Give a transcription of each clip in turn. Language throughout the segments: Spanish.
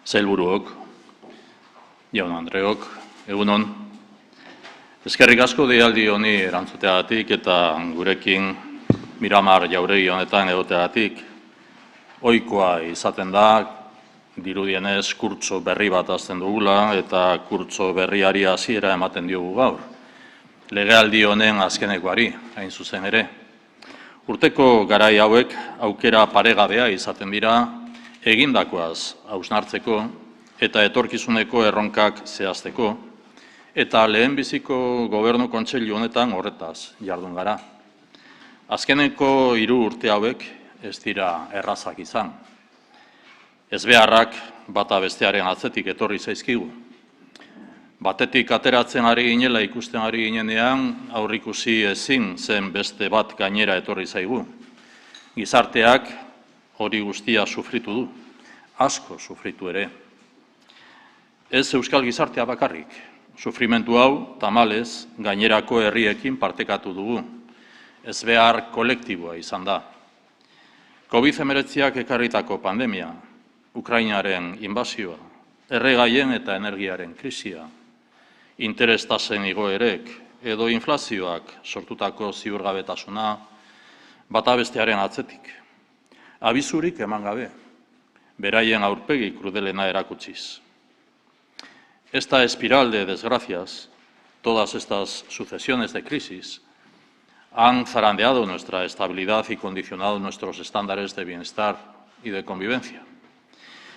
Sailburuok, jaun-andreok, egunon. Eskerrik asko deialdi honi erantzuteagatik eta gurekin Miramar jauregi honetan egoteagatik. Ohikoa izaten da, dirudienez kurtso berri bat hasten dugula eta kurtso berriari hasiera ematen diogu gaur. Legealdi honen azkenekoari, hain zuzen ere. Urteko garai hauek aukera paregabea izaten dira, egindakoaz hausnartzeko eta etorkizuneko erronkak zehazteko, eta lehenbiziko gobernu kontseilu honetan horretaz jardun gara. Azkeneko 3 urte hauek ez dira errazak izan. Ezbeharrak bata bestearen atzetik etorri zaizkigu. Batetik ateratzen ari ginela ikusten ari ginenean, aurrikusi ezin zen beste bat gainera etorri zaigu. Gizarteak hori guztia sufritu du, asko sufritu ere. Ez euskal gizartea bakarrik, sufrimentu hau tamalez gainerako herriekin partekatu dugu. Ezbehar kolektiboa izan da. COVID-19 ekarritako pandemia, Ukrainaren inbasioa, erregaien eta energiaren krisia, interestasen igoerek edo inflazioak sortutako ziurgabetasuna bata bestearen atzetik. Abizurik eman gabe, beraien aurpegi krudelena erakutsiz. Esta espiral de desgracias, todas estas sucesiones de crisis, han zarandeado nuestra estabilidad y condicionado nuestros estándares de bienestar y de convivencia.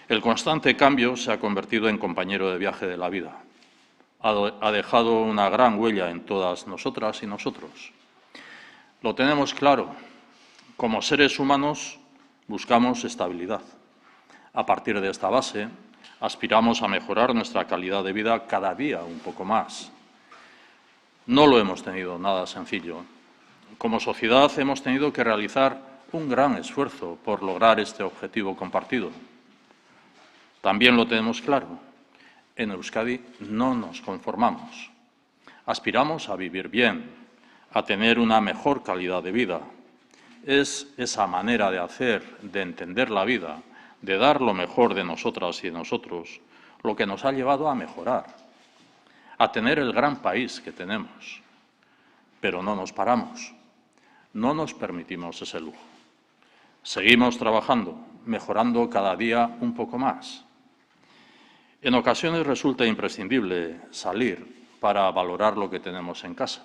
El constante cambio se ha convertido en compañero de viaje de la vida. Ha dejado una gran huella en todas nosotras y nosotros. Lo tenemos claro. Como seres humanos buscamos estabilidad. A partir de esta base, aspiramos a mejorar nuestra calidad de vida cada día un poco más. No lo hemos tenido nada sencillo. Como sociedad hemos tenido que realizar un gran esfuerzo por lograr este objetivo compartido. También lo tenemos claro. En Euskadi no nos conformamos. Aspiramos a vivir bien, a tener una mejor calidad de vida. Es esa manera de hacer, de entender la vida, de dar lo mejor de nosotras y de nosotros, lo que nos ha llevado a mejorar, a tener el gran país que tenemos. Pero no nos paramos, no nos permitimos ese lujo. Seguimos trabajando, mejorando cada día un poco más. En ocasiones resulta imprescindible salir para valorar lo que tenemos en casa,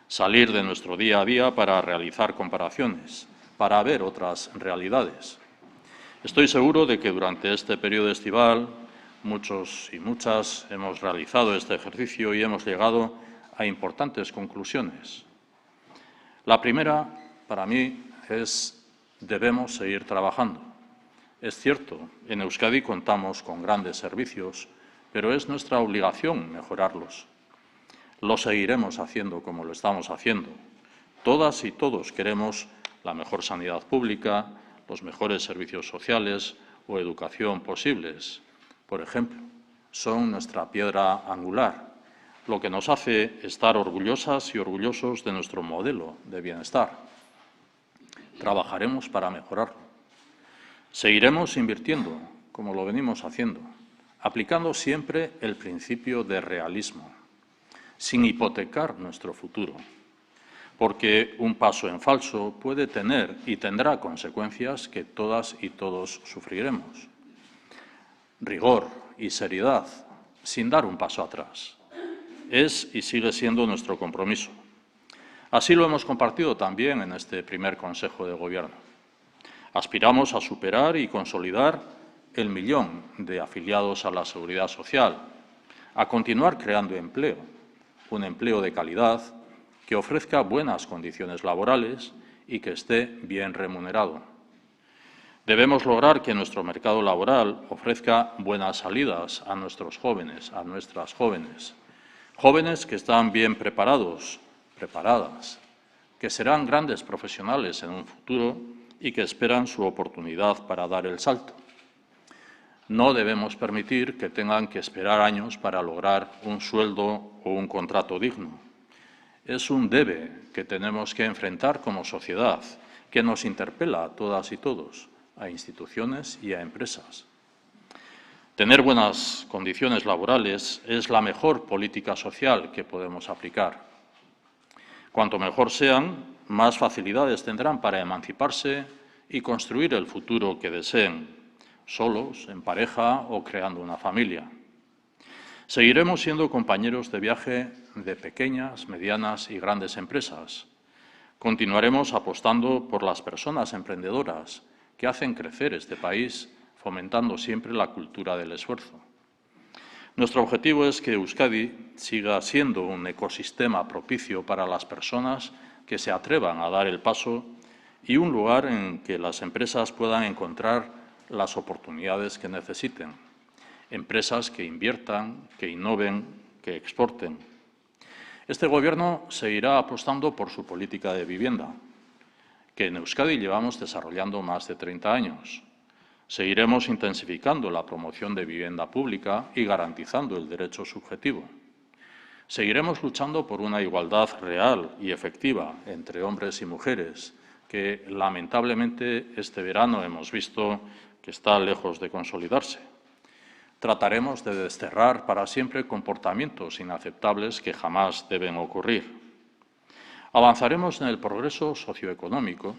salir de nuestro día a día para realizar comparaciones, para ver otras realidades. Estoy seguro de que durante este periodo estival muchos y muchas hemos realizado este ejercicio y hemos llegado a importantes conclusiones. La primera, para mí, es debemos seguir trabajando. Es cierto, en Euskadi contamos con grandes servicios, pero es nuestra obligación mejorarlos. Lo seguiremos haciendo como lo estamos haciendo. Todas y todos queremos la mejor sanidad pública, los mejores servicios sociales o educación posibles, por ejemplo. Son nuestra piedra angular, lo que nos hace estar orgullosas y orgullosos de nuestro modelo de bienestar. Trabajaremos para mejorarlo. Seguiremos invirtiendo, como lo venimos haciendo, aplicando siempre el principio de realismo, sin hipotecar nuestro futuro, porque un paso en falso puede tener y tendrá consecuencias que todas y todos sufriremos. Rigor y seriedad, sin dar un paso atrás, es y sigue siendo nuestro compromiso. Así lo hemos compartido también en este primer Consejo de Gobierno. Aspiramos a superar y consolidar el 1 millón de afiliados a la Seguridad Social, a continuar creando empleo, un empleo de calidad que ofrezca buenas condiciones laborales y que esté bien remunerado. Debemos lograr que nuestro mercado laboral ofrezca buenas salidas a nuestros jóvenes, a nuestras jóvenes. Jóvenes que están bien preparados, preparadas, que serán grandes profesionales en un futuro y que esperan su oportunidad para dar el salto. No debemos permitir que tengan que esperar años para lograr un sueldo o un contrato digno. Es un debe que tenemos que enfrentar como sociedad, que nos interpela a todas y todos, a instituciones y a empresas. Tener buenas condiciones laborales es la mejor política social que podemos aplicar. Cuanto mejor sean, más facilidades tendrán para emanciparse y construir el futuro que deseen, solos, en pareja o creando una familia. Seguiremos siendo compañeros de viaje de pequeñas, medianas y grandes empresas. Continuaremos apostando por las personas emprendedoras que hacen crecer este país, fomentando siempre la cultura del esfuerzo. Nuestro objetivo es que Euskadi siga siendo un ecosistema propicio para las personas que se atrevan a dar el paso y un lugar en que las empresas puedan encontrar las oportunidades que necesiten. Empresas que inviertan, que innoven, que exporten. Este Gobierno seguirá apostando por su política de vivienda, que en Euskadi llevamos desarrollando más de 30 años. Seguiremos intensificando la promoción de vivienda pública y garantizando el derecho subjetivo. Seguiremos luchando por una igualdad real y efectiva entre hombres y mujeres, que lamentablemente este verano hemos visto que está lejos de consolidarse. Trataremos de desterrar para siempre comportamientos inaceptables que jamás deben ocurrir. Avanzaremos en el progreso socioeconómico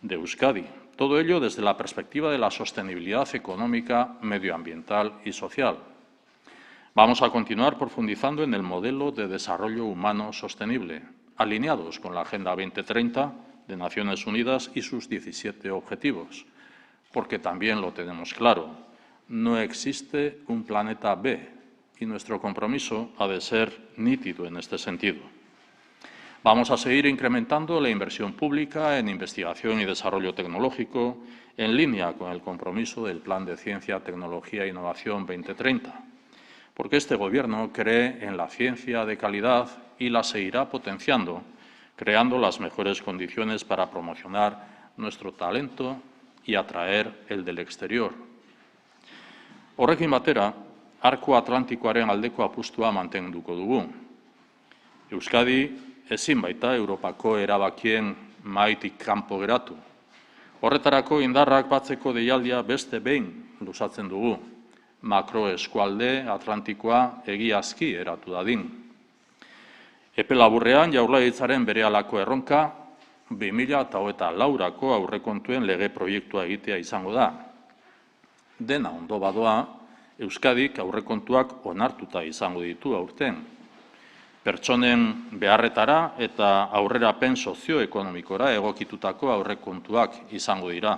de Euskadi, todo ello desde la perspectiva de la sostenibilidad económica, medioambiental y social. Vamos a continuar profundizando en el modelo de desarrollo humano sostenible, alineados con la Agenda 2030 de Naciones Unidas y sus 17 objetivos, porque también lo tenemos claro, no existe un planeta B y nuestro compromiso ha de ser nítido en este sentido. Vamos a seguir incrementando la inversión pública en investigación y desarrollo tecnológico en línea con el compromiso del Plan de Ciencia, Tecnología e Innovación 2030, porque este Gobierno cree en la ciencia de calidad y la seguirá potenciando, creando las mejores condiciones para promocionar nuestro talento y atraer el del exterior. Horrekin batera, Arko Atlantikoaren aldeko apustua mantenduko dugu. Euskadi ezin baita Europako erabakien mahaitik kanpo geratu. Horretarako indarrak batzeko deialdia beste behin luzatzen dugu. Makroeskualde Atlantikoa egiazki eratu dadin. Epe laburrean Jaurlaritzaren berehalako erronka 2024ko aurrekontuen lege proiektua egitea izango da. Dena ondo badoa, Euskadik aurrekontuak onartuta izango ditu aurten. Pertsonen beharretara eta aurrerapen sozioekonomikora egokitutako aurrekontuak izango dira.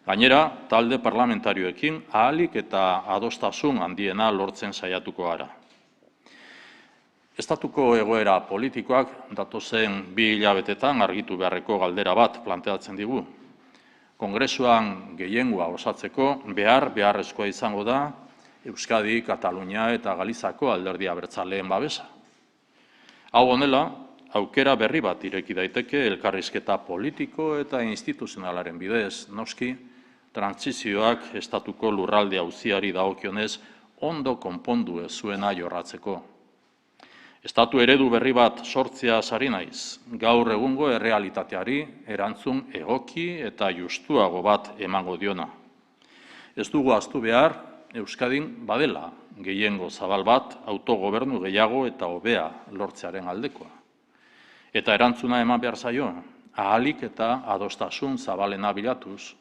Gainera, talde parlamentarioekin ahalik eta adostasun handiena lortzen saiatuko gara. Estatuko egoera politikoak datozen 2 hilabetetan argitu beharreko galdera bat planteatzen digu. Kongresuan gehiengoa osatzeko beharrezkoa izango da Euskadi, Katalunia eta Galizako alderdi abertzaleen babesa. Hau honela, aukera berri bat ireki daiteke elkarrizketa politiko eta instituzionalaren bidez, noski, trantsizioak estatuko lurralde auziari dagokionez ondo konpondu ez zuena jorratzeko. Estatu eredu berri bat sortzea ari naiz, gaur egungo errealitateari erantzun egoki eta justuago bat emango diona. Ez dugu ahaztu behar, Euskadin badela gehiengo zabal bat autogobernu gehiago eta hobea lortzearen aldekoa. Eta erantzuna eman behar zaio, ahalik eta adostasun zabalena bilatuz,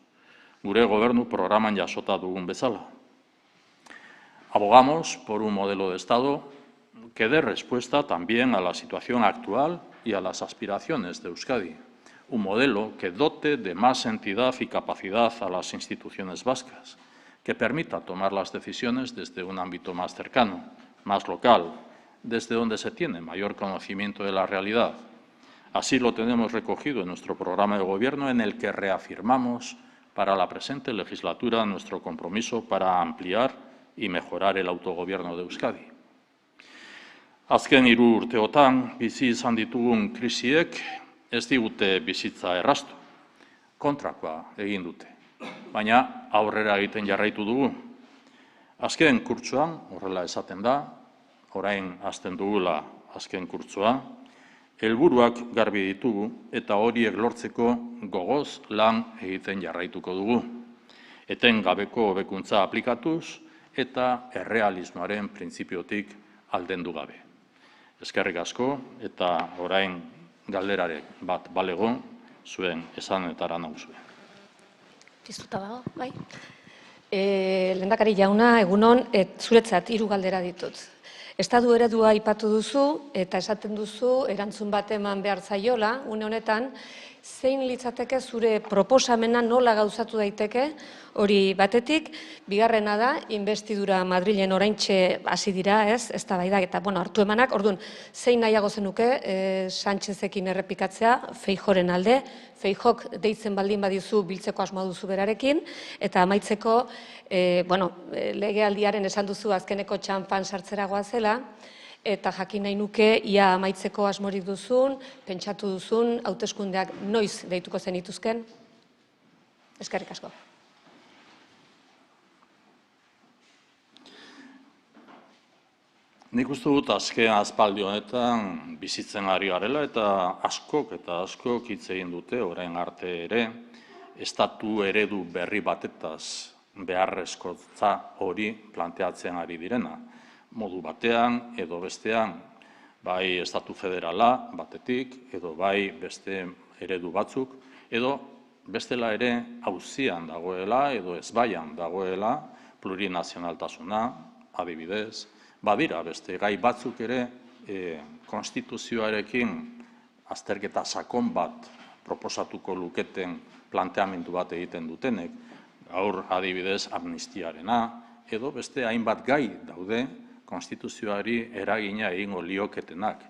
gure gobernu programan jasota dugun bezala. Abogamos por un modelo de Estado que dé respuesta también a la situación actual y a las aspiraciones de Euskadi. Un modelo que dote de más entidad y capacidad a las instituciones vascas, que permita tomar las decisiones desde un ámbito más cercano, más local, desde donde se tiene mayor conocimiento de la realidad. Así lo tenemos recogido en nuestro programa de gobierno, en el que reafirmamos para la presente legislatura nuestro compromiso para ampliar y mejorar el autogobierno de Euskadi. Azken 3 urteotan bizi izan ditugun krisiek ez digute bizitza erraztu, kontrakoa egin dute. Baina aurrera egiten jarraitu dugu. Azken kurtsoan, horrela esaten da, orain hasten dugula azken kurtsoa, helburuak garbi ditugu eta horiek lortzeko gogoz lan egiten jarraituko dugu. etengabeko hobekuntza aplikatuz eta errealismoaren printzipiotik aldendu gabe. Eskerrik asko eta orain galderaren bat balego zuen esanetara nauzue. Piztuta dago, bai. Lehendakari jauna, egunon, zuretzat 3 galdera ditut. Estatu eredua aipatu duzu eta esaten duzu erantzun bat eman behar zaiola, une honetan, zein litzateke zure proposamena nola gauzatu daiteke, hori batetik, bigarrena da, investidura Madrilen oraintxe hasi dira, eztabaidak eta hartu emanak, orduan, zein nahiago zenuke Sánchezekin errepikatzea, Feijóoren alde, Feijóok deitzen baldin badizu biltzeko asmoa duzu berarekin, eta amaitzeko, legealdiaren esan duzu azkeneko txanpan sartzera goazela, eta jakin nahi nuke, ia amaitzeko asmorik duzun, pentsatu duzun, hauteskundeak noiz deituko zenituzken? Eskerrik asko. Nik uste dut azken aspaldi honetan bizitzen ari garela eta askok hitz egin dute orain arte ere estatu eredu berri batetaz beharrezkotza hori planteatzen ari direna. Modu batean edo bestean, bai estatu federala batetik edo bai beste eredu batzuk, edo bestela ere auzian dagoela edo ezbaian dagoela plurinazionaltasuna, adibidez, badira beste gai batzuk ere konstituzioarekin azterketa sakon bat proposatuko luketen planteamendu bat egiten dutenek, gaur adibidez amnistiarena, edo beste hainbat gai daude konstituzioari eragina egingo lioketenak.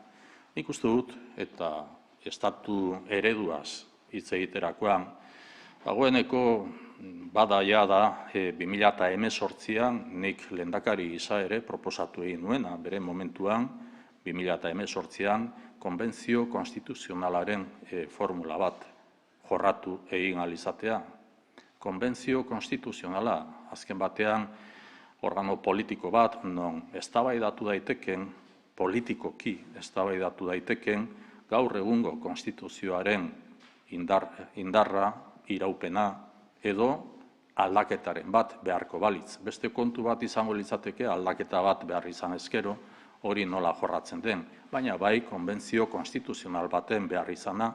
Nik uste dut, eta estatu ereduaz hitz egiterakoan, dagoeneko bada ja da 2018an nik lehendakari gisa ere proposatu egin nuena, bere momentuan 2018an konbentzio konstituzionalaren formula bat jorratu egin ahal izatea. Konbentzio konstituzionala, azken batean, organo politiko bat, non eztabaidatu daiteken, politikoki eztabaidatu daiteken, gaur egungo konstituzioaren indarra, iraupena, edo aldaketaren bat beharko balitz. Beste kontu bat izango litzateke, aldaketa bat behar izan ezkero, hori nola jorratzen den, baina bai konbentzio konstituzional baten behar izana,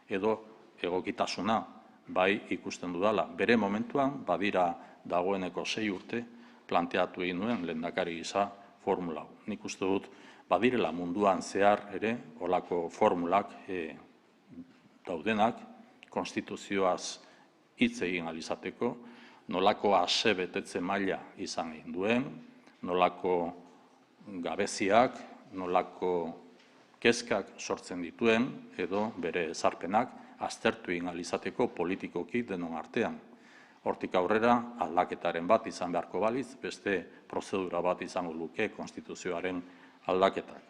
edo egokitasuna, bai ikusten dudala. Bere momentuan, badira dagoeneko 6 urte, planteatu egin nuen lehendakari gisa formula. Nik uste dut, badirela munduan zehar ere, olako formulak daudenak, konstituzioaz hitz egin ahal izateko, nolako asebetetze maila izan egin duen, nolako gabeziak, nolako kezkak sortzen dituen, edo bere ezarpenak aztertu egin ahal izateko politikoki denon artean. Hortik aurrera, aldaketaren bat izan beharko balitz, beste prozedura bat izango luke konstituzioaren aldaketak.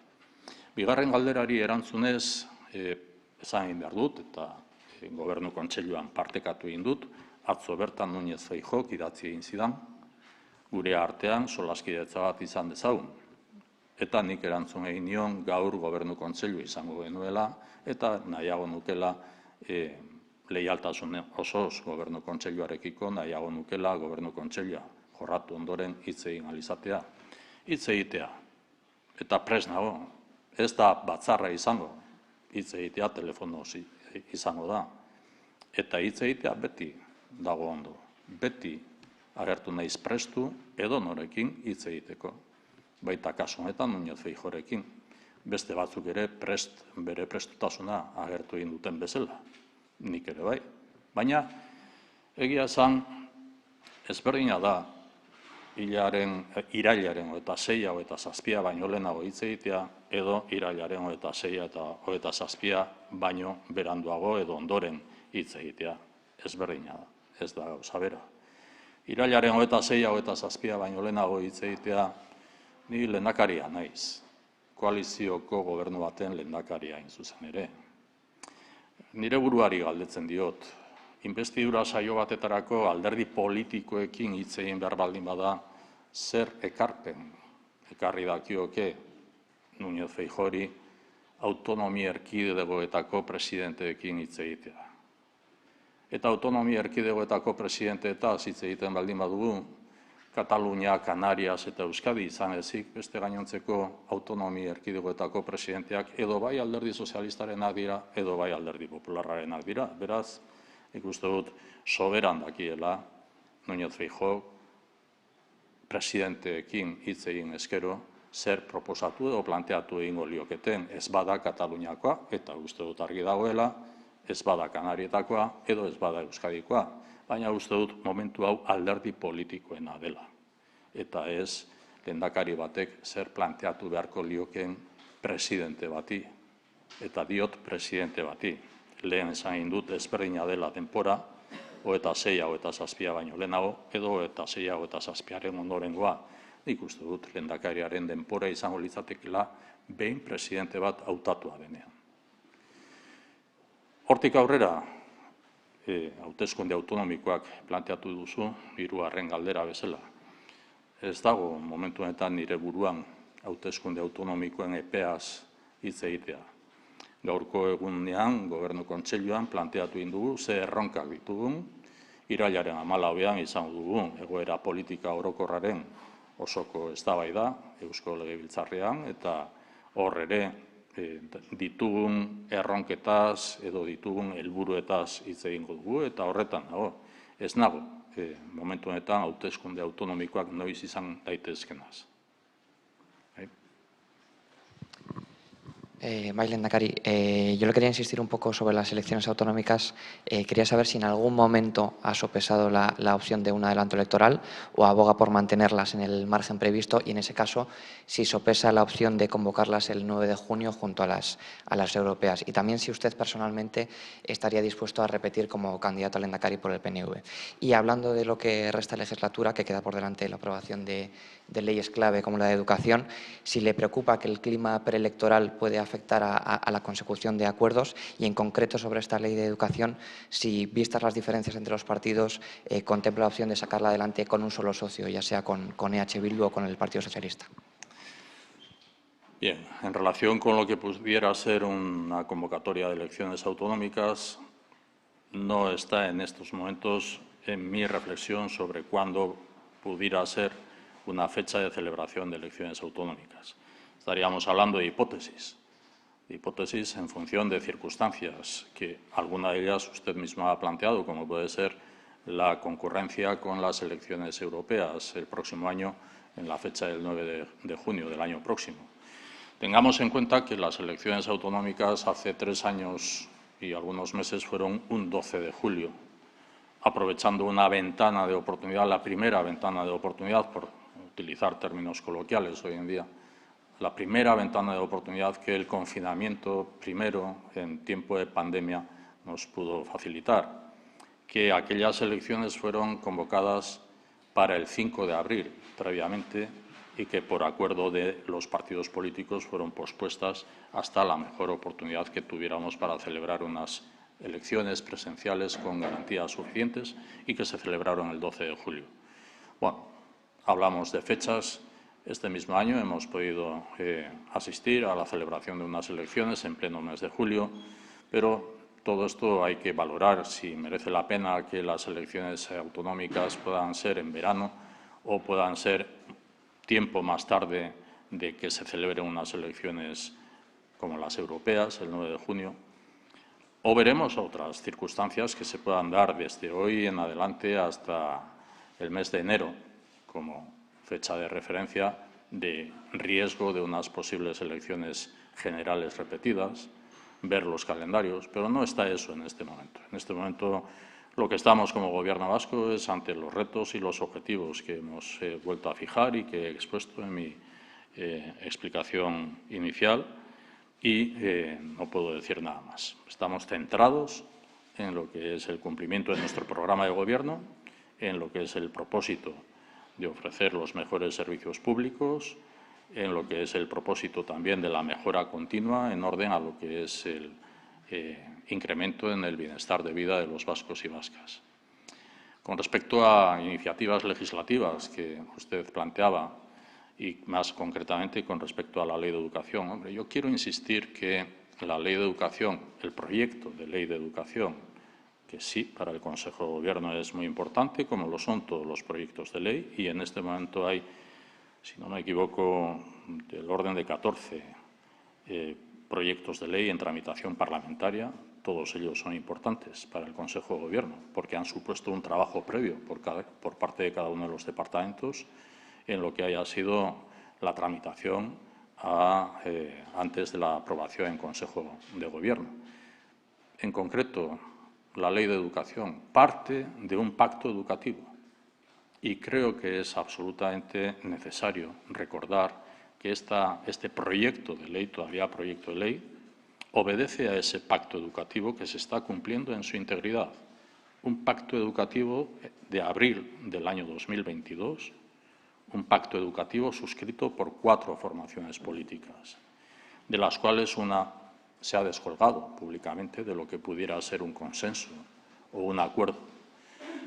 Bigarren galderari erantzunez, esan egin behar dut, eta Gobernu Kontseiluan partekatu egin dut, atzo bertan Núñez Feijóok idatzi egin zidan, gure artean solaskidetza bat izan dezagun. Eta nik erantzun egin nion gaur Gobernu Kontseilu izango genuela, eta nahiago nukela leialtasun osoz Gobernu Kontseiluarekiko, nahiago nukela Gobernu Kontseilua jorratu ondoren hitz egin ahal izatea. Hitz egitea, eta prest nago, ez da batzarra izango, hitz egitea telefonoz izango da. Eta hitz egitea beti dago ondo, beti agertu naiz prestu edo norekin hitz egiteko. Baita kasu honetan Núñez Feijóorekin, beste batzuk ere bere prestutasuna agertu egin duten bezala. Nik ere bai. Baina, egia esan, ezberdina da, irailaren 26 eta 27 baino lehenago hitz egitea, edo irailaren 26 eta 27 baino beranduago edo ondoren hitz egitea. Ezberdina da, ez da gauza bera. Irailaren 26 eta 27 baino lehenago hitz egitea, ni lehendakaria naiz, koalizioko gobernu baten lehendakaria hain zuzen ere. Nire buruari galdetzen diot, inbestidura saio batetarako alderdi politikoekin hitz egin behar baldin bada, zer ekarpen ekarri dakioke Núñez Feijóori autonomia erkidegoetako presidenteekin hitz egitea. Eta autonomia erkidegoetako presidente eta hitz egiten baldin badugu, Katalunia, Canarias eta Euskadi izan ezik, beste gainontzeko autonomia erkidegoetako presidenteak edo bai alderdi sozialistarenak dira, edo bai alderdi popularrarenak dira. Beraz, ikuste dut soberan dakiela Núñez Feijóo presidenteekin hitz egin eskero, zer proposatu edo planteatu egingo lioketen, ez bada Kataluniakoa, eta uste dut argi dagoela, ez bada Kanarietakoa edo ez bada Euskadikoa, baina uste dut momentu hau alderdi politikoena dela. Eta ez lehendakari batek zer planteatu beharko liokeen presidente bati. Eta diot presidente bati. Lehen esan dut ezberdina dela denpora, 26 eta 7 baino lehenago, edo 26 eta 7 ondorengoa. Nik uste dut lehendakariaren denpora izango litzatekeela behin presidente bat hautatua denean. Hortik aurrera, hauteskunde autonomikoak planteatu duzu, 3. galdera bezala. Ez dago momentu honetan nire buruan hauteskunde autonomikoen epeaz hitz egitea. Gaurko egunean, Gobernu Kontseiluan planteatu egin dugu, ze erronkak ditugun, irailaren 14ean izango dugu egoera politika orokorraren osoko eztabaida Eusko Legebiltzarrean, eta hor ere ditugun erronketaz edo ditugun helburuetaz hitz egingo dugu, eta horretan nago. Ez nago momentu honetan hauteskunde autonomikoak noiz izan daitezkenaz. Lehendakari, yo le quería insistir un poco sobre las elecciones autonómicas. Quería saber si en algún momento ha sopesado la opción de un adelanto electoral o aboga por mantenerlas en el margen previsto, y en ese caso, si sopesa la opción de convocarlas el 9 de junio junto a las europeas. Y también si usted personalmente estaría dispuesto a repetir como candidato a lehendakari por el PNV. Y hablando de lo que resta legislatura, que queda por delante la aprobación de leyes clave como la de educación, si le preocupa que el clima preelectoral puede afectar a la consecución de acuerdos, y en concreto sobre esta ley de educación, si, vistas las diferencias entre los partidos, contempla la opción de sacarla adelante con un solo socio, ya sea con EH Bildu o con el Partido Socialista. Bien, en relación con lo que pudiera ser una convocatoria de elecciones autonómicas, no está en estos momentos en mi reflexión sobre cuándo pudiera ser una fecha de celebración de elecciones autonómicas. Estaríamos hablando de hipótesis en función de circunstancias que alguna de ellas usted misma ha planteado, como puede ser la concurrencia con las elecciones europeas el próximo año en la fecha del 9 de junio del año próximo. Tengamos en cuenta que las elecciones autonómicas hace 3 años y algunos meses fueron un 12 de julio, aprovechando una ventana de oportunidad, la primera ventana de oportunidad, por utilizar términos coloquiales hoy en día, la primera ventana de oportunidad que el confinamiento primero en tiempo de pandemia nos pudo facilitar, que aquellas elecciones fueron convocadas para el 5 de abril previamente y que por acuerdo de los partidos políticos fueron pospuestas hasta la mejor oportunidad que tuviéramos para celebrar unas elecciones presenciales con garantías suficientes y que se celebraron el 12 de julio. Bueno, hablamos de fechas. Este mismo año hemos podido asistir a la celebración de unas elecciones en pleno mes de julio, pero todo esto hay que valorar si merece la pena que las elecciones autonómicas puedan ser en verano o puedan ser tiempo más tarde de que se celebren unas elecciones como las europeas, el 9 de junio. O veremos otras circunstancias que se puedan dar desde hoy en adelante hasta el mes de enero, como fecha de referencia de riesgo de unas posibles elecciones generales repetidas, ver los calendarios, pero no está eso en este momento. En este momento lo que estamos como Gobierno vasco es ante los retos y los objetivos que hemos vuelto a fijar y que he expuesto en mi explicación inicial, y no puedo decir nada más. Estamos centrados en lo que es el cumplimiento de nuestro programa de Gobierno, en lo que es el propósito de ofrecer los mejores servicios públicos, en lo que es el propósito también de la mejora continua en orden a lo que es el incremento en el bienestar de vida de los vascos y vascas. Con respecto a iniciativas legislativas que usted planteaba, y más concretamente con respecto a la Ley de Educación, hombre, yo quiero insistir que la Ley de Educación, el proyecto de Ley de Educación que sí, para el Consejo de Gobierno es muy importante, como lo son todos los proyectos de ley, y en este momento hay, si no me equivoco, del orden de 14 proyectos de ley en tramitación parlamentaria. Todos ellos son importantes para el Consejo de Gobierno, porque han supuesto un trabajo previo por parte de cada uno de los departamentos en lo que haya sido la tramitación antes de la aprobación en Consejo de Gobierno. En concreto, la Ley de Educación parte de un pacto educativo y creo que es absolutamente necesario recordar que este proyecto de ley, todavía proyecto de ley, obedece a ese pacto educativo que se está cumpliendo en su integridad. Un pacto educativo de abril del año 2022, un pacto educativo suscrito por 4 formaciones políticas, de las cuales una se ha descolgado públicamente de lo que pudiera ser un consenso o un acuerdo.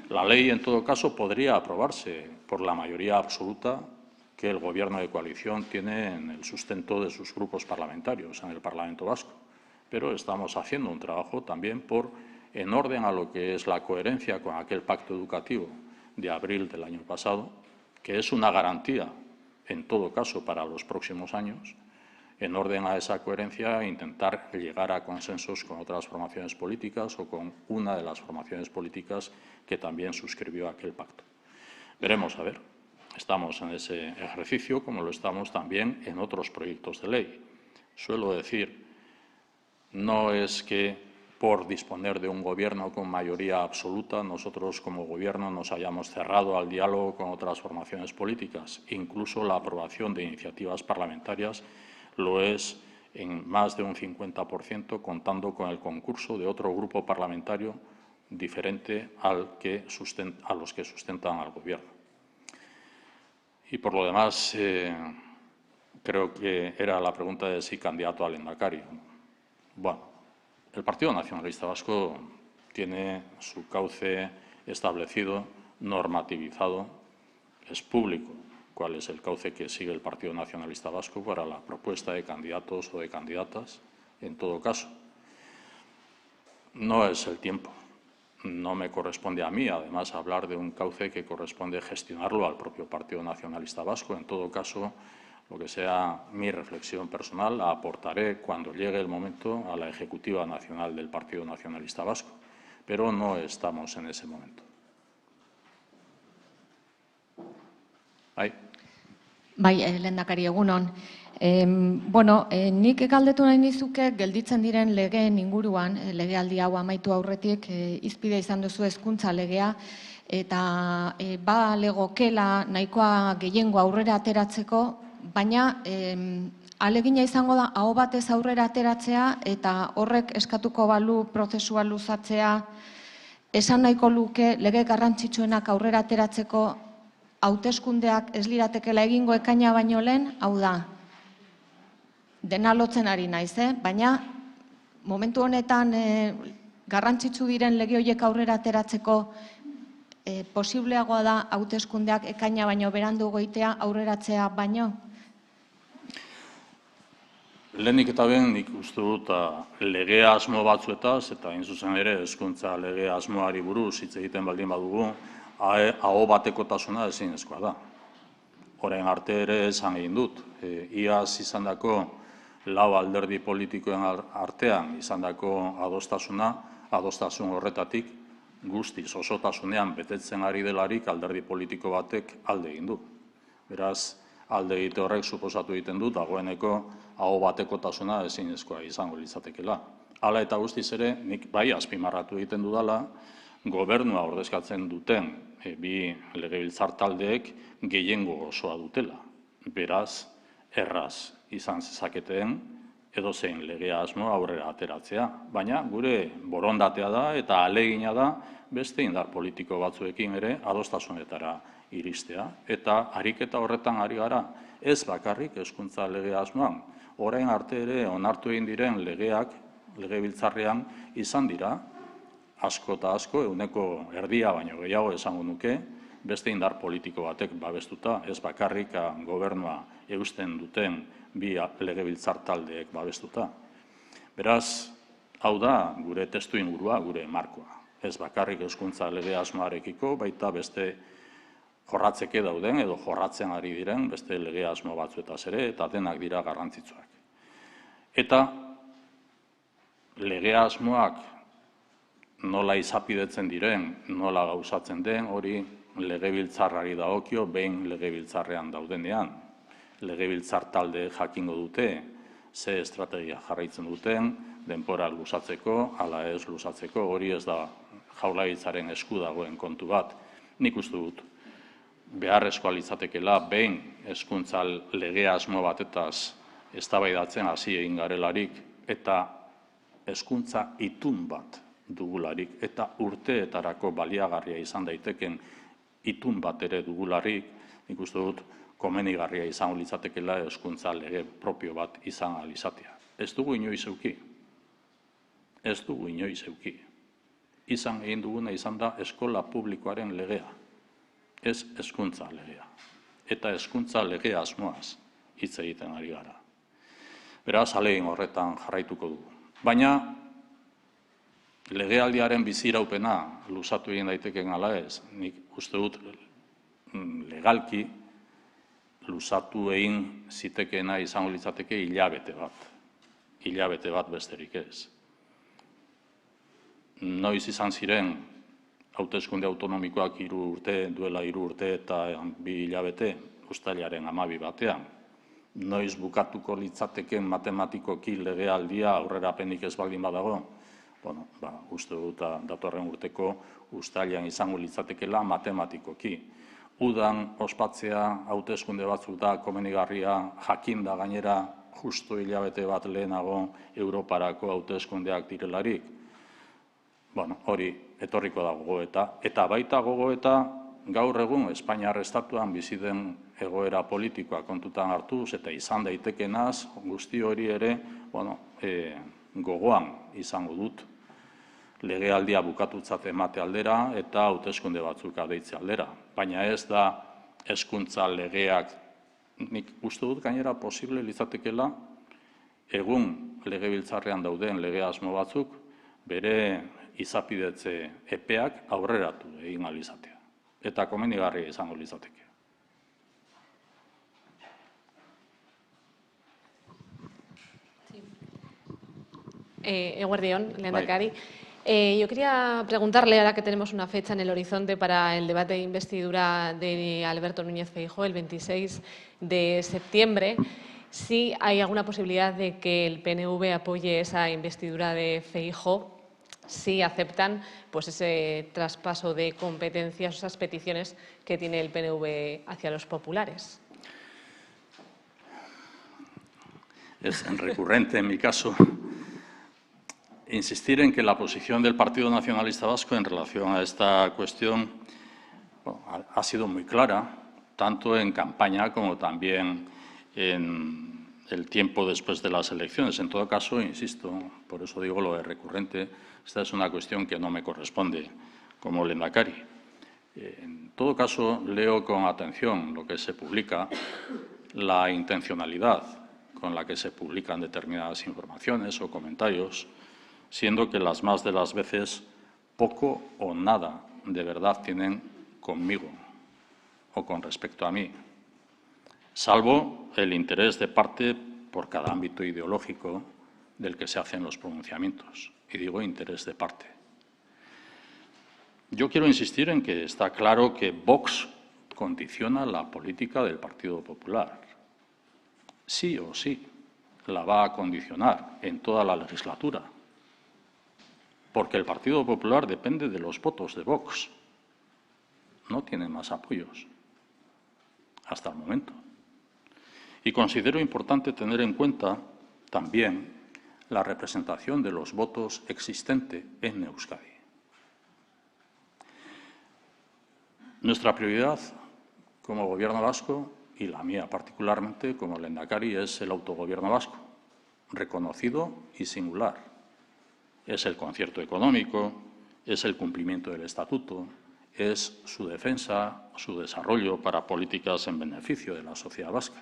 La ley, en todo caso, podría aprobarse por la mayoría absoluta que el Gobierno de coalición tiene en el sustento de sus grupos parlamentarios en el Parlamento Vasco. Pero estamos haciendo un trabajo también en orden a lo que es la coherencia con aquel pacto educativo de abril del año pasado, que es una garantía, en todo caso, para los próximos años, en orden a esa coherencia, intentar llegar a consensos con otras formaciones políticas o con una de las formaciones políticas que también suscribió aquel pacto. Veremos, a ver. Estamos en ese ejercicio, como lo estamos también en otros proyectos de ley. Suelo decir, no es que por disponer de un Gobierno con mayoría absoluta, nosotros como Gobierno nos hayamos cerrado al diálogo con otras formaciones políticas. Incluso la aprobación de iniciativas parlamentarias lo es en más de un 50%, contando con el concurso de otro grupo parlamentario diferente a los que sustentan al Gobierno. Y por lo demás, creo que era la pregunta de si candidato a lehendakari. Bueno, el Partido Nacionalista Vasco tiene su cauce establecido, normativizado, es público cuál es el cauce que sigue el Partido Nacionalista Vasco para la propuesta de candidatos o de candidatas, en todo caso. No es el tiempo. No me corresponde a mí, además, hablar de un cauce que corresponde gestionarlo al propio Partido Nacionalista Vasco. En todo caso, lo que sea mi reflexión personal la aportaré cuando llegue el momento a la Ejecutiva Nacional del Partido Nacionalista Vasco, pero no estamos en ese momento. Bai, lehendakari, egunon. Nik galdetu nahi nizuke gelditzen diren legeen inguruan, legealdi hau amaitu aurretik, hizpide izan duzu hezkuntza legea, eta legokela nahikoa gehiengo aurrera ateratzeko, baina ahalegina izango da aho batez aurrera ateratzea eta horrek eskatuko balu prozesua luzatzea, esan nahiko luke lege garrantzitsuenak aurrera ateratzeko hauteskundeak ez liratekela egingo ekaina baino lehen, hau da, dena lotzen ari naiz, baina momentu honetan garrantzitsu diren lege horiek aurrera ateratzeko posibleagoa da hauteskundeak ekaina baino berandu goitea aurreratzea baino? Lehenik eta behin nik uste dut lege asmo batzuetaz, eta hain zuzen ere hezkuntza lege asmoari buruz hitz egiten baldin badugu, aho batekotasuna ezinezkoa da. Orain arte ere esan egin dut, iaz izandako 4 alderdi politikoen artean izandako adostasun horretatik guztiz osotasunean betetzen ari delarik alderdi politiko batek alde egin du. Beraz, alde egite horrek suposatu egiten du dagoeneko aho batekotasuna ezinezkoa izango litzatekeela. Hala eta guztiz ere, nik bai azpimarratu egiten dudala, gobernua ordezkatzen duten bi legebiltzar taldeek gehiengo osoa dutela. Beraz, erraz izan zezaketeen edozein legea asmo aurrera ateratzea. Baina gure borondatea da eta ahalegina da beste indar politiko batzuekin ere adostasunetara iristea. Eta ariketa horretan ari gara, ez bakarrik hezkuntza lege asmoan. Orain arte ere onartu egin diren legeak legebiltzarrean izan dira, asko eta asko, 1/2 baino gehiago esango nuke, beste indar politiko batek babestuta, ez bakarrik gobernua eusten duten bi legebiltzar taldeek babestuta. Beraz, hau da gure testuingurua, gure markoa. Ez bakarrik hezkuntza lege asmoarekiko, baita beste jorratzeke dauden edo jorratzen ari diren beste lege asmo batzuetaz ere, eta denak dira garrantzitsuak. Eta lege asmoak nola izapidetzen diren, nola gauzatzen den, hori legebiltzarrari dagokio, behin legebiltzarrean daudenean. Legebiltzar talde jakingo dute, ze estrategia jarraitzen duten, denbora luzatzeko, ala ez luzatzeko, hori ez da Jaurlaritzaren esku dagoen kontu bat. Nik uste dut, beharrezkoa litzatekeela behin hezkuntza lege asmo batetaz eztabaidatzen hasi egin garelarik eta hezkuntza itun bat dugularik eta urteetarako baliagarria izan daiteken itun bat ere dugularik, nik uste dut komenigarria izango litzatekeela hezkuntza lege propio bat izan ahal izatea. Ez dugu inoiz eduki. Ez dugu inoiz eduki. Izan egin duguna izan da eskola publikoaren legea. Ez hezkuntza legea. Eta hezkuntza legea asmoaz hitz egiten ari gara. Beraz, ahalegin horretan jarraituko dugu. Baina, legealdiaren biziraupena luzatu egin daiteken ala ez, nik uste dut legalki luzatu egin zitekeena izango litzateke hilabete bat. Hilabete bat besterik ez. Noiz izan ziren hauteskunde autonomikoak duela 3 urte eta 2 hilabete, uztailaren 12 batean. Noiz bukatuko litzateken matematikoki legealdia aurrerapenik ez baldin badago? Bueno, uste dut datorren urteko uztailean izango litzatekeela matematikoki. Udan ospatzea hauteskunde batzuk da komenigarria, jakinda gainera justu hilabete bat lehenago Europarako hauteskundeak direlarik. Bueno, hori etorriko da gogoeta. Eta baita gogoeta gaur egun Espainiar estatuan bizi den egoera politikoa kontutan hartuz eta izan daitekenaz guzti hori ere, gogoan izango dut legealdia bukatutzat emate aldera eta hauteskunde batzuk deitze aldera. Baina ez da hezkuntza legeak, nik uste dut gainera posible litzatekeela egun legebiltzarrean dauden lege asmo batzuk bere izapidetze epeak aurreratu egin ahal izatea. Eta komenigarria izango litzateke. Eguerdion, lehendakari. Yo quería preguntarle, ahora que tenemos una fecha en el horizonte para el debate de investidura de Alberto Núñez Feijóo, el 26 de septiembre, si hay alguna posibilidad de que el PNV apoye esa investidura de Feijóo, si aceptan pues ese traspaso de competencias, esas peticiones que tiene el PNV hacia los populares. Es recurrente en mi caso insistir en que la posición del Partido Nacionalista Vasco en relación a esta cuestión ha sido muy clara, tanto en campaña como también en el tiempo después de las elecciones. En todo caso, insisto, por eso digo lo de recurrente, esta es una cuestión que no me corresponde como lehendakari. En todo caso, leo con atención lo que se publica, la intencionalidad con la que se publican determinadas informaciones o comentarios, siendo que las más de las veces poco o nada de verdad tienen conmigo o con respecto a mí, salvo el interés de parte por cada ámbito ideológico del que se hacen los pronunciamientos. Y digo interés de parte. Yo quiero insistir en que está claro que Vox condiciona la política del Partido Popular. Sí o sí, la va a condicionar en toda la legislatura. Porque el Partido Popular depende de los votos de Vox. No tiene más apoyos hasta el momento. Y considero importante tener en cuenta también la representación de los votos existente en Euskadi. Nuestra prioridad como Gobierno vasco, y la mía particularmente como lehendakari, es el autogobierno vasco, reconocido y singular. Es el concierto económico, es el cumplimiento del Estatuto, es su defensa, su desarrollo para políticas en beneficio de la sociedad vasca.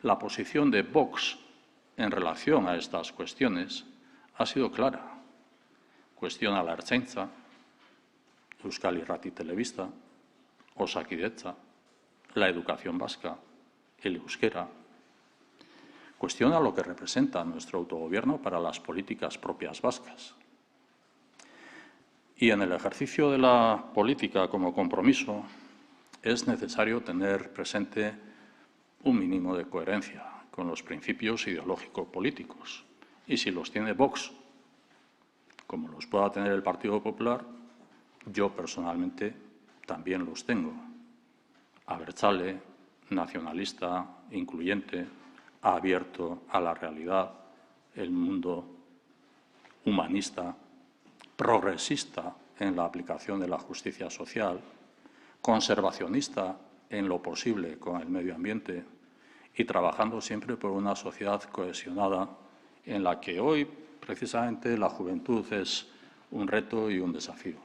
La posición de Vox en relación a estas cuestiones ha sido clara. cuestiona la Ertzaintza, Euskal Irrati Telebista, Osakidetza, la educación vasca, el euskera. Cuestiona lo que representa nuestro autogobierno para las políticas propias vascas. Y en el ejercicio de la política como compromiso es necesario tener presente un mínimo de coherencia con los principios ideológico-políticos. Y si los tiene Vox, como los pueda tener el Partido Popular, yo personalmente también los tengo. Abertzale, nacionalista, incluyente, abierto a la realidad, el mundo humanista, progresista en la aplicación de la justicia social, conservacionista en lo posible con el medio ambiente y trabajando siempre por una sociedad cohesionada en la que hoy, precisamente, la juventud es un reto y un desafío.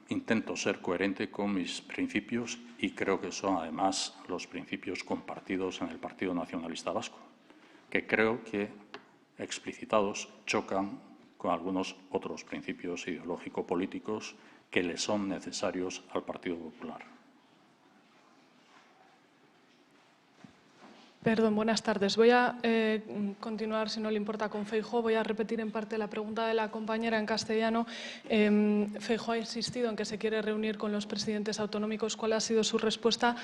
Intento ser coherente con mis principios y creo que son, además, los principios compartidos en el Partido Nacionalista Vasco, que creo que, explicitados, chocan con algunos otros principios ideológico-políticos que le son necesarios al Partido Popular. Perdón, buenas tardes. Voy a continuar, si no le importa, con Feijóo. Voy a repetir en parte la pregunta de la compañera en castellano. Feijóo ha insistido en que se quiere reunir con los presidentes autonómicos. ¿Cuál ha sido su respuesta?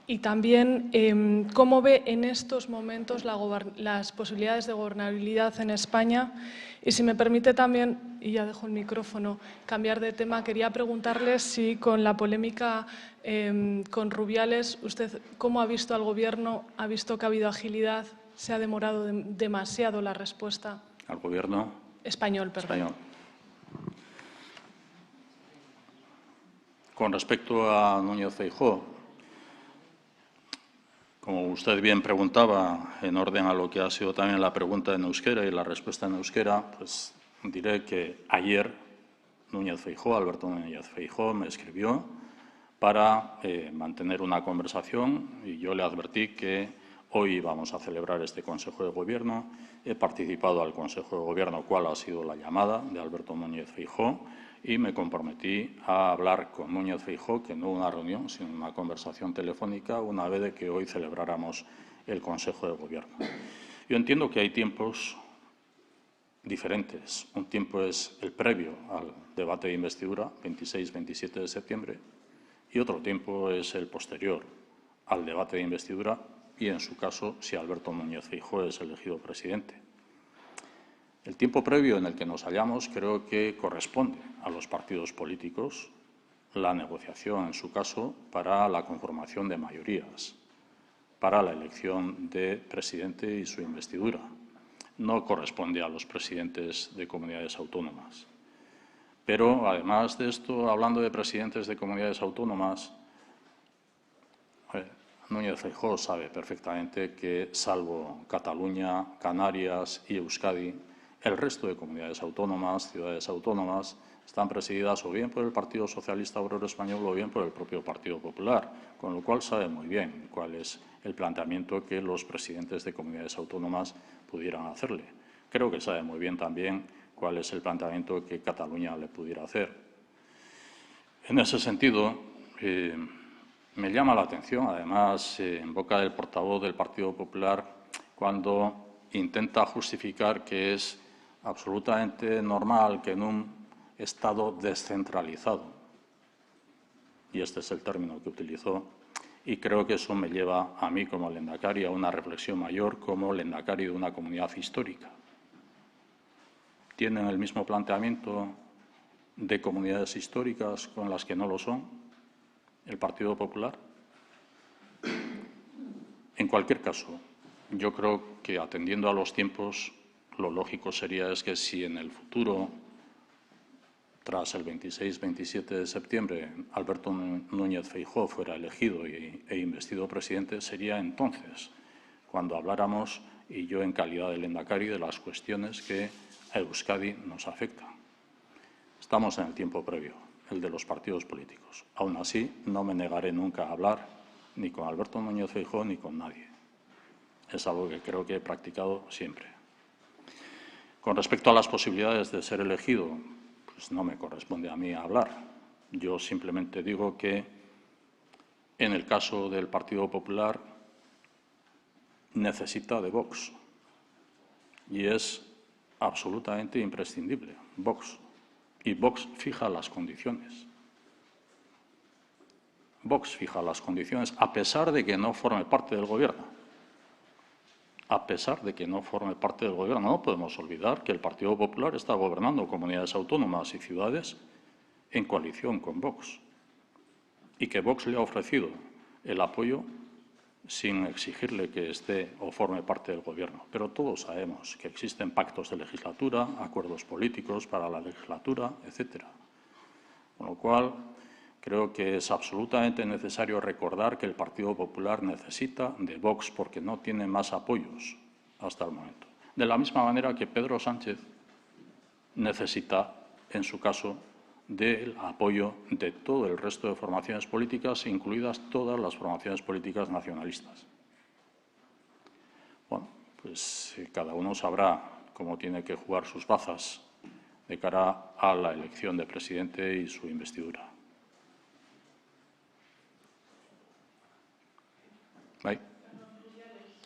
Y también, ¿cómo ve en estos momentos las posibilidades de gobernabilidad en España? Y si me permite también, y ya dejo el micrófono, cambiar de tema, quería preguntarle si con la polémica con Rubiales, ¿usted cómo ha visto al Gobierno? ¿Ha visto que ha habido agilidad? ¿Se ha demorado demasiado la respuesta? Al Gobierno español, perdón. Español. Con respecto a Núñez Feijóo, como usted bien preguntaba, en orden a lo que ha sido también la pregunta en euskera y la respuesta en euskera, pues diré que ayer Alberto Núñez Feijóo, me escribió para mantener una conversación y yo le advertí que hoy íbamos a celebrar este Consejo de Gobierno. He participado al Consejo de Gobierno, cuál ha sido la llamada de Alberto Núñez Feijóo, y me comprometí a hablar con Núñez Feijóo, que no una reunión, sino una conversación telefónica, una vez de que hoy celebráramos el Consejo de Gobierno. Yo entiendo que hay tiempos diferentes. Un tiempo es el previo al debate de investidura, 26-27 de septiembre, y otro tiempo es el posterior al debate de investidura y, en su caso, si Alberto Núñez Feijóo es elegido presidente. El tiempo previo en el que nos hallamos creo que corresponde a los partidos políticos la negociación, en su caso, para la conformación de mayorías, para la elección de presidente y su investidura. No corresponde a los presidentes de comunidades autónomas. Pero, además de esto, hablando de presidentes de comunidades autónomas, Núñez Feijóo sabe perfectamente que, salvo Cataluña, Canarias y Euskadi, el resto de comunidades autónomas, ciudades autónomas, están presididas o bien por el Partido Socialista Obrero Español o bien por el propio Partido Popular, con lo cual sabe muy bien cuál es el planteamiento que los presidentes de comunidades autónomas pudieran hacerle. Creo que sabe muy bien también cuál es el planteamiento que Cataluña le pudiera hacer. En ese sentido, me llama la atención, además, en boca del portavoz del Partido Popular, cuando intenta justificar que es absolutamente normal que en un Estado descentralizado, y este es el término que utilizó, y creo que eso me lleva a mí como lehendakari a una reflexión mayor como lehendakari de una comunidad histórica. ¿Tienen el mismo planteamiento de comunidades históricas con las que no lo son el Partido Popular? En cualquier caso, yo creo que, atendiendo a los tiempos, lo lógico sería que si en el futuro, tras el 26-27 de septiembre, Alberto Núñez Feijóo fuera elegido e investido presidente, sería entonces cuando habláramos, y yo en calidad de lehendakari, de las cuestiones que a Euskadi nos afectan. Estamos en el tiempo previo, el de los partidos políticos. Aún así, no me negaré nunca a hablar ni con Alberto Núñez Feijóo ni con nadie. Es algo que creo que he practicado siempre. Con respecto a las posibilidades de ser elegido, pues no me corresponde a mí hablar. Yo simplemente digo que en el caso del Partido Popular necesita de Vox y es absolutamente imprescindible Vox. Y Vox fija las condiciones. Vox fija las condiciones a pesar de que no forme parte del Gobierno. A pesar de que no forme parte del Gobierno, no podemos olvidar que el Partido Popular está gobernando comunidades autónomas y ciudades en coalición con Vox y que Vox le ha ofrecido el apoyo sin exigirle que esté o forme parte del Gobierno. Pero todos sabemos que existen pactos de legislatura, acuerdos políticos para la legislatura, etcétera. Con lo cual, creo que es absolutamente necesario recordar que el Partido Popular necesita de Vox porque no tiene más apoyos hasta el momento. De la misma manera que Pedro Sánchez necesita, en su caso, del apoyo de todo el resto de formaciones políticas, incluidas todas las formaciones políticas nacionalistas. Bueno, pues cada uno sabrá cómo tiene que jugar sus bazas de cara a la elección de presidente y su investidura. ¿Ahí?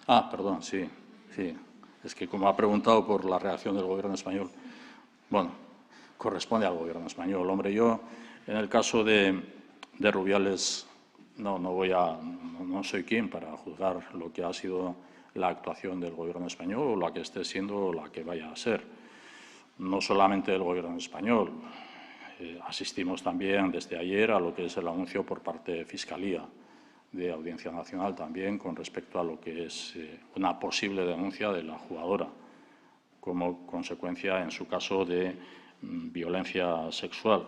Ah, perdón, sí. Es que como ha preguntado por la reacción del Gobierno español, bueno, corresponde al Gobierno español. Hombre, yo, en el caso de Rubiales, no soy quien para juzgar lo que ha sido la actuación del Gobierno español o la que esté siendo o la que vaya a ser. No solamente del Gobierno español. Asistimos también desde ayer a lo que es el anuncio por parte de Fiscalía de Audiencia Nacional también con respecto a lo que es una posible denuncia de la jugadora como consecuencia, en su caso, de violencia sexual.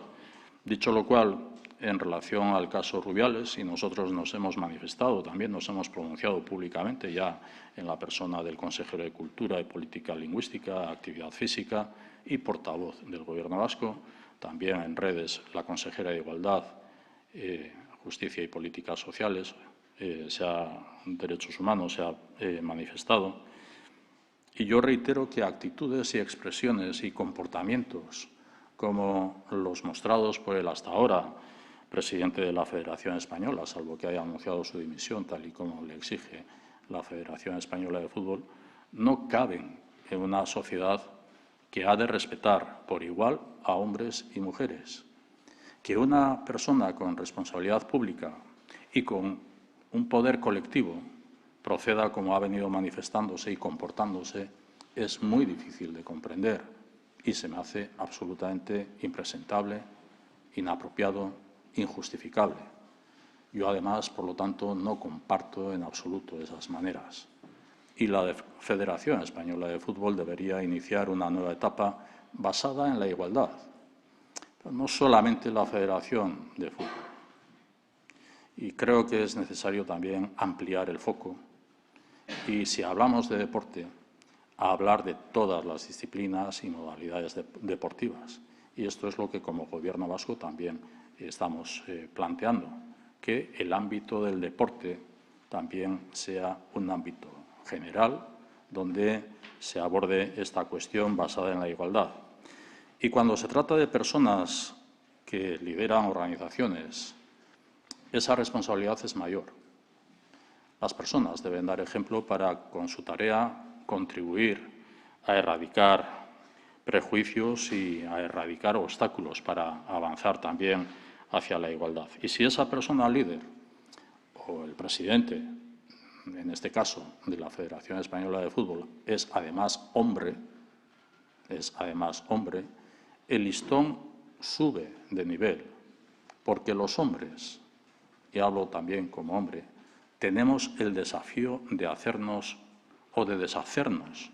Dicho lo cual, en relación al caso Rubiales, y nosotros nos hemos manifestado, también nos hemos pronunciado públicamente ya en la persona del consejero de Cultura y Política Lingüística, Actividad Física y portavoz del Gobierno vasco, también en redes la consejera de Igualdad, Justicia y Políticas Sociales, Derechos Humanos, se ha manifestado. Y yo reitero que actitudes y expresiones y comportamientos como los mostrados por el hasta ahora presidente de la Federación Española, salvo que haya anunciado su dimisión, tal y como le exige la Federación Española de Fútbol, no caben en una sociedad que ha de respetar por igual a hombres y mujeres. Que una persona con responsabilidad pública y con un poder colectivo proceda como ha venido manifestándose y comportándose es muy difícil de comprender y se me hace absolutamente impresentable, inapropiado, injustificable. Yo, además, por lo tanto, no comparto en absoluto esas maneras. Y la Federación Española de Fútbol debería iniciar una nueva etapa basada en la igualdad. Pero no solamente la Federación de Fútbol. Y creo que es necesario también ampliar el foco. Y si hablamos de deporte, a hablar de todas las disciplinas y modalidades deportivas. Y esto es lo que como Gobierno vasco también estamos planteando, que el ámbito del deporte también sea un ámbito general donde se aborde esta cuestión basada en la igualdad. Y cuando se trata de personas que lideran organizaciones, esa responsabilidad es mayor. Las personas deben dar ejemplo para, con su tarea, contribuir a erradicar prejuicios y a erradicar obstáculos para avanzar también hacia la igualdad. Y si esa persona líder o el presidente, en este caso de la Federación Española de Fútbol, es además hombre, el listón sube de nivel, porque los hombres, y hablo también como hombre, tenemos el desafío de hacernos o de deshacernos,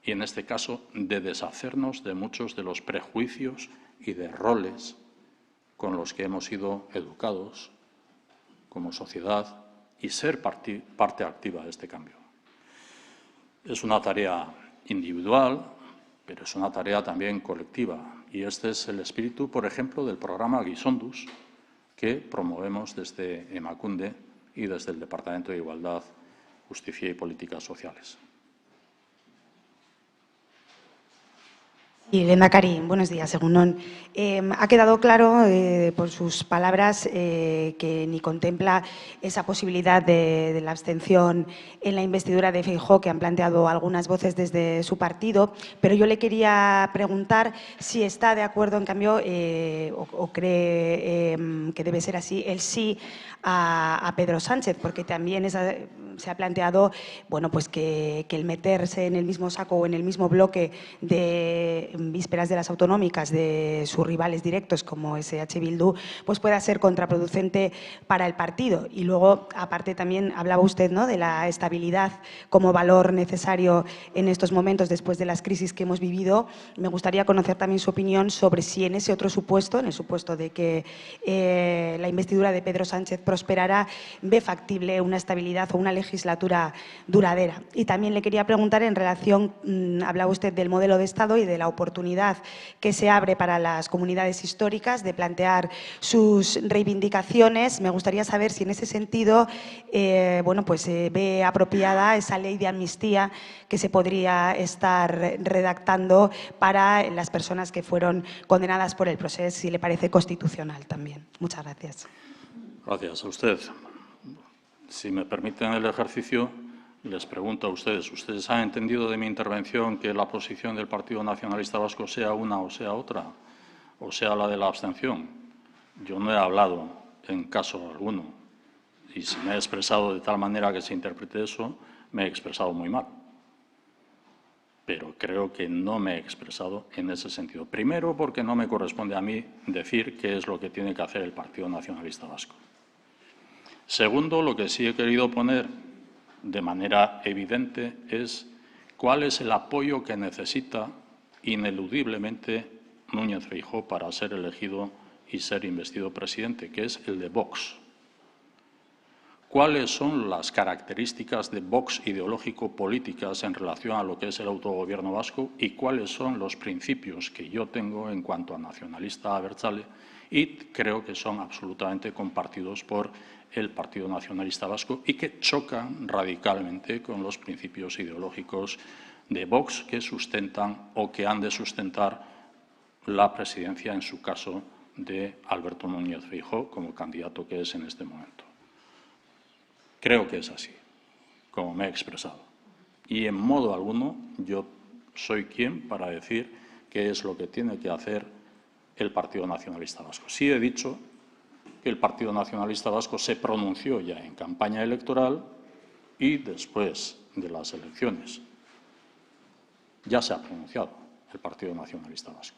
y en este caso de deshacernos de muchos de los prejuicios y de roles con los que hemos sido educados como sociedad y ser parte activa de este cambio. Es una tarea individual, pero es una tarea también colectiva, y este es el espíritu, por ejemplo, del programa Gizonduz, que promovemos desde Emakunde y desde el Departamento de Igualdad, Justicia y Políticas Sociales. Y Lehendakari, buenos días, Egunon. Ha quedado claro por sus palabras que ni contempla esa posibilidad de la abstención en la investidura de Feijóo que han planteado algunas voces desde su partido, pero yo le quería preguntar si está de acuerdo, en cambio, o cree que debe ser así, el sí a Pedro Sánchez, porque también se ha planteado bueno, pues que el meterse en el mismo saco o en el mismo bloque de vísperas de las autonómicas de sus rivales directos como SH Bildu, pues pueda ser contraproducente para el partido. Y luego, aparte, también hablaba usted, ¿no?, de la estabilidad como valor necesario en estos momentos después de las crisis que hemos vivido. Me gustaría conocer también su opinión sobre si en ese otro supuesto, en el supuesto de que la investidura de Pedro Sánchez prosperara, ve factible una estabilidad o una legislatura duradera. Y también le quería preguntar en relación, hablaba usted del modelo de Estado y de la oportunidad que se abre para las comunidades históricas de plantear sus reivindicaciones. Me gustaría saber si en ese sentido bueno, pues, ve apropiada esa ley de amnistía que se podría estar redactando para las personas que fueron condenadas por el proceso, si le parece constitucional también. Muchas gracias. Gracias a usted. Si me permiten el ejercicio, les pregunto a ustedes. ¿Ustedes han entendido de mi intervención que la posición del Partido Nacionalista Vasco sea una o sea otra? ¿O sea la de la abstención? Yo no he hablado en caso alguno. Y si me he expresado de tal manera que se interprete eso, me he expresado muy mal. Pero creo que no me he expresado en ese sentido. Primero, porque no me corresponde a mí decir qué es lo que tiene que hacer el Partido Nacionalista Vasco. Segundo, lo que sí he querido poner de manera evidente es cuál es el apoyo que necesita ineludiblemente Núñez Feijóo para ser elegido y ser investido presidente, que es el de Vox. ¿Cuáles son las características de Vox ideológico-políticas en relación a lo que es el autogobierno vasco y cuáles son los principios que yo tengo en cuanto a nacionalista abertzale y creo que son absolutamente compartidos por el Partido Nacionalista Vasco y que chocan radicalmente con los principios ideológicos de Vox que sustentan o que han de sustentar la presidencia, en su caso, de Alberto Núñez Feijóo como candidato que es en este momento. Creo que es así, como me he expresado. Y en modo alguno yo soy quien para decir qué es lo que tiene que hacer el Partido Nacionalista Vasco. Sí he dicho que el Partido Nacionalista Vasco se pronunció ya en campaña electoral y después de las elecciones. Ya se ha pronunciado el Partido Nacionalista Vasco.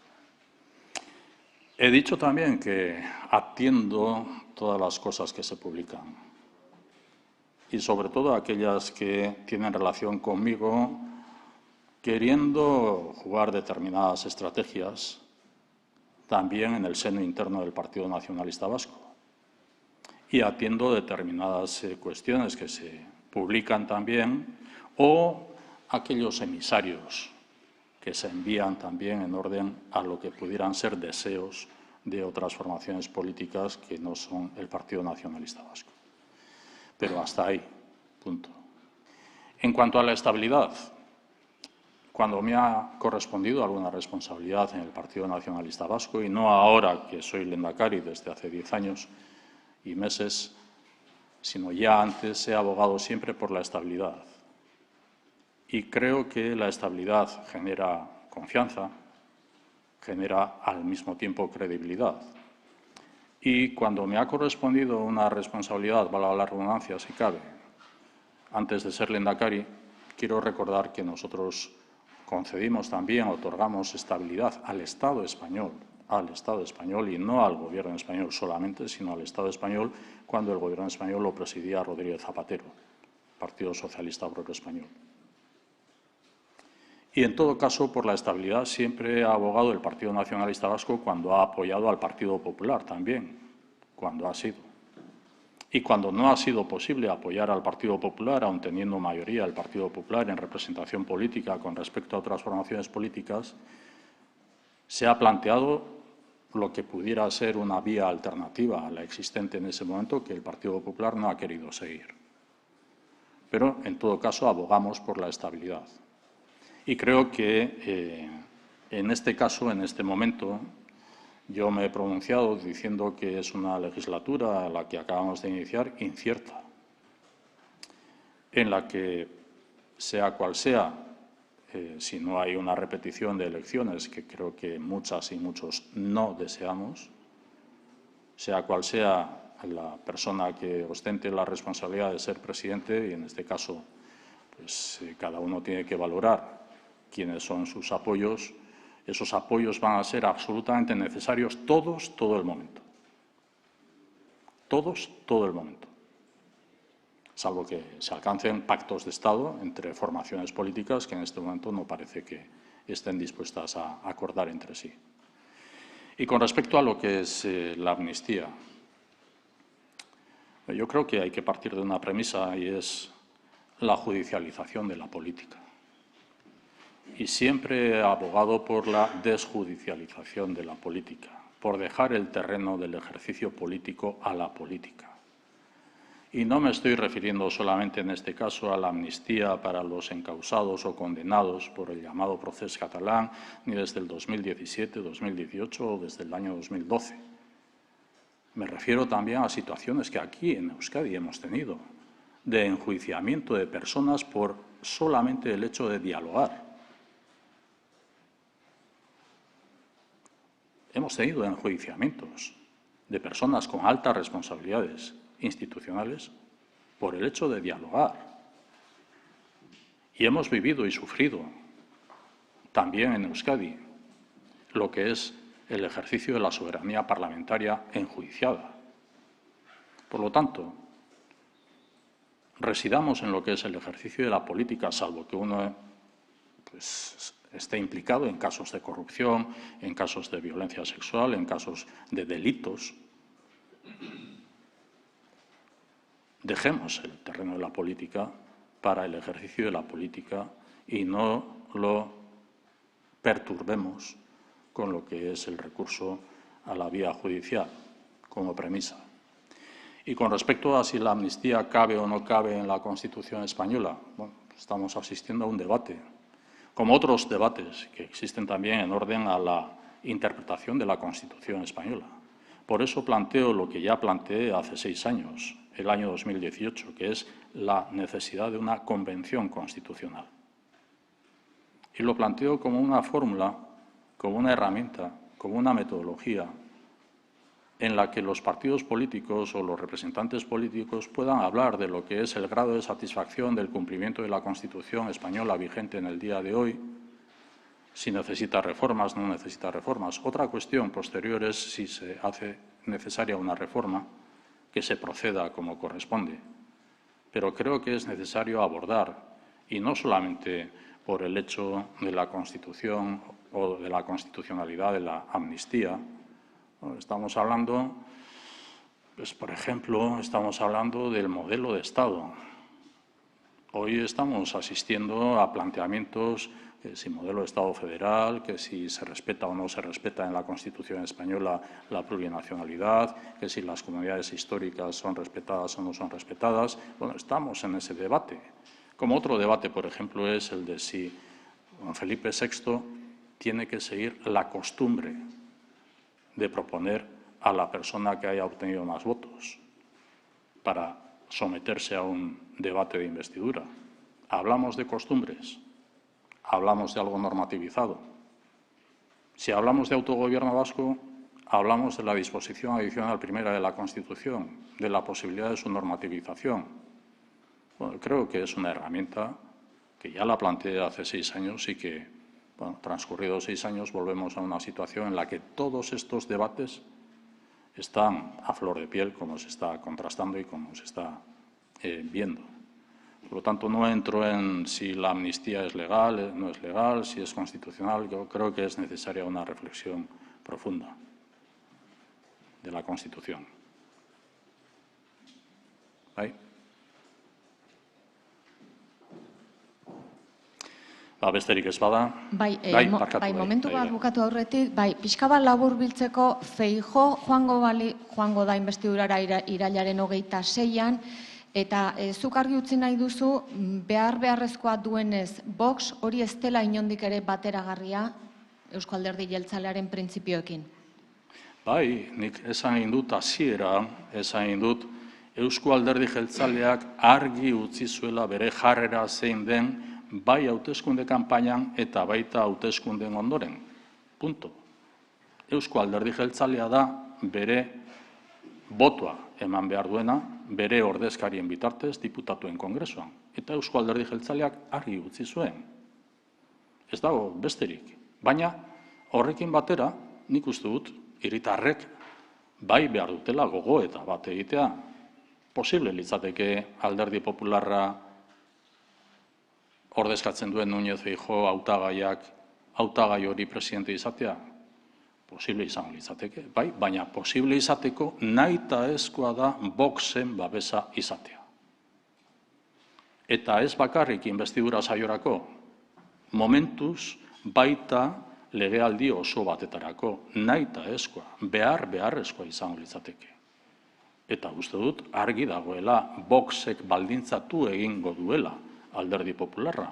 He dicho también que atiendo todas las cosas que se publican y sobre todo aquellas que tienen relación conmigo, queriendo jugar determinadas estrategias también en el seno interno del Partido Nacionalista Vasco. Y atiendo determinadas cuestiones que se publican también o aquellos emisarios que se envían también en orden a lo que pudieran ser deseos de otras formaciones políticas que no son el Partido Nacionalista Vasco. Pero hasta ahí, punto. En cuanto a la estabilidad, cuando me ha correspondido alguna responsabilidad en el Partido Nacionalista Vasco, y no ahora que soy lehendakari desde hace 10 años y meses, sino ya antes, he abogado siempre por la estabilidad. Y creo que la estabilidad genera confianza, genera al mismo tiempo credibilidad. Y cuando me ha correspondido una responsabilidad, valga la redundancia si cabe, antes de ser lehendakari, quiero recordar que nosotros concedimos también, otorgamos estabilidad al Estado español y no al Gobierno español solamente, sino al Estado español, cuando el Gobierno español lo presidía Rodríguez Zapatero, Partido Socialista Obrero Español. Y en todo caso, por la estabilidad siempre ha abogado el Partido Nacionalista Vasco cuando ha apoyado al Partido Popular también, cuando ha sido. Y cuando no ha sido posible apoyar al Partido Popular, aun teniendo mayoría el Partido Popular en representación política con respecto a otras formaciones políticas, se ha planteado lo que pudiera ser una vía alternativa a la existente en ese momento que el Partido Popular no ha querido seguir. Pero, en todo caso, abogamos por la estabilidad. Y creo que En este caso, en este momento, yo me he pronunciado diciendo que es una legislatura, la que acabamos de iniciar, incierta, en la que, sea cual sea, si no hay una repetición de elecciones, que creo que muchas y muchos no deseamos, sea cual sea la persona que ostente la responsabilidad de ser presidente, y en este caso, pues cada uno tiene que valorar quiénes son sus apoyos. Esos apoyos van a ser absolutamente necesarios todos, todo el momento. Todos, todo el momento. Salvo que se alcancen pactos de Estado entre formaciones políticas que en este momento no parece que estén dispuestas a acordar entre sí. Y con respecto a lo que es la amnistía, yo creo que hay que partir de una premisa, y es la judicialización de la política. Y siempre he abogado por la desjudicialización de la política, por dejar el terreno del ejercicio político a la política. Y no me estoy refiriendo solamente en este caso a la amnistía para los encausados o condenados por el llamado procés catalán, ni desde el 2017, 2018 o desde el año 2012. Me refiero también a situaciones que aquí en Euskadi hemos tenido, de enjuiciamiento de personas por solamente el hecho de dialogar. Hemos tenido enjuiciamientos de personas con altas responsabilidades institucionales por el hecho de dialogar. Y hemos vivido y sufrido también en Euskadi lo que es el ejercicio de la soberanía parlamentaria enjuiciada. Por lo tanto, residamos en lo que es el ejercicio de la política, salvo que uno esté implicado en casos de corrupción, en casos de violencia sexual, en casos de delitos. Dejemos el terreno de la política para el ejercicio de la política y no lo perturbemos con lo que es el recurso a la vía judicial como premisa. Y con respecto a si la amnistía cabe o no cabe en la Constitución española, bueno, estamos asistiendo a un debate, como otros debates que existen también en orden a la interpretación de la Constitución española. Por eso planteo lo que ya planteé hace 6 años, el año 2018, que es la necesidad de una convención constitucional. Y lo planteo como una fórmula, como una herramienta, como una metodología en la que los partidos políticos o los representantes políticos puedan hablar de lo que es el grado de satisfacción del cumplimiento de la Constitución española vigente en el día de hoy, si necesita reformas, no necesita reformas. Otra cuestión posterior es si se hace necesaria una reforma, que se proceda como corresponde. Pero creo que es necesario abordar, y no solamente por el hecho de la Constitución o de la constitucionalidad de la amnistía. Estamos hablando, pues, por ejemplo, estamos hablando del modelo de Estado. Hoy estamos asistiendo a planteamientos que si modelo de Estado federal, que si se respeta o no se respeta en la Constitución española la plurinacionalidad, que si las comunidades históricas son respetadas o no son respetadas. Bueno, estamos en ese debate. Como otro debate, por ejemplo, es el de si don Felipe VI tiene que seguir la costumbre de proponer a la persona que haya obtenido más votos para someterse a un debate de investidura. ¿Hablamos de costumbres? ¿Hablamos de algo normativizado? Si hablamos de autogobierno vasco, hablamos de la disposición adicional primera de la Constitución, de la posibilidad de su normativización. Bueno, creo que es una herramienta que ya la planteé hace 6 años y que, bueno, transcurridos 6 años, volvemos a una situación en la que todos estos debates están a flor de piel, como se está contrastando y como se está viendo. Por lo tanto, no entro en si la amnistía es legal, no es legal, si es constitucional. Yo creo que es necesaria una reflexión profunda de la Constitución. ¿Bai? Besterik ez bada. Momentu bat bukatu aurretik, pixka bat labur biltzeko Feijóo joango da investidurara irailaren 26an, eta zuk argi utzi nahi duzu, beharrezkoa duenez, Vox hori ez dela inondik ere bateragarria Eusko Alderdi Jeltzalearen printzipioekin? Bai, nik esan egin dut hasieran, esan egin dut Eusko Alderdi Jeltzaleak argi utzi zuela bere jarrera zein den bai hauteskunde kanpainan eta baita hauteskundeen ondoren. Punto. Eusko Alderdi Jeltzalea da bere botoa eman behar duena, bere ordezkarien bitartez diputatuen kongresuan. Eta Eusko Alderdi Jeltzaleak argi utzi zuen. Ez dago besterik. Baina horrekin batera, nik uste dut, hiritarrek bai behar dutela gogoeta bat egitea. Posible litzateke Alderdi Popularra ordezkatzen duen Núñez Feijóo hautagai hori presidente izatea. Posible izango litzateke, bai, baina posible izateko nahitaezkoa da Voxen babesa izatea. Eta ez bakarrik inbestidura saiorako, momentuz baita legealdi oso batetarako, nahitaezkoa, beharrezkoa izango litzateke. Eta uste dut, argi dagoela, Voxek baldintzatu egingo duela Alderdi Popularra.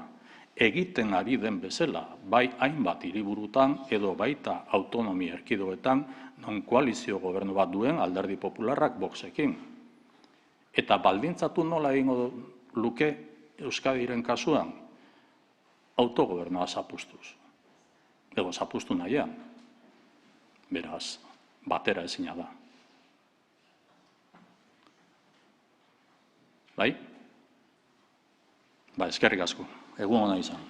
Egiten ari den bezala, bai hainbat hiriburutan edo baita autonomia erkidegoetan non koalizio gobernu bat duen Alderdi Popularrak Voxekin. Eta baldintzatu nola egingo luke Euskadiren kasuan, autogobernua zapustuz. Ego zapustu nahian. Beraz, batera ezina da. Bai? Ba, eskerrik asko. Egun ona izan.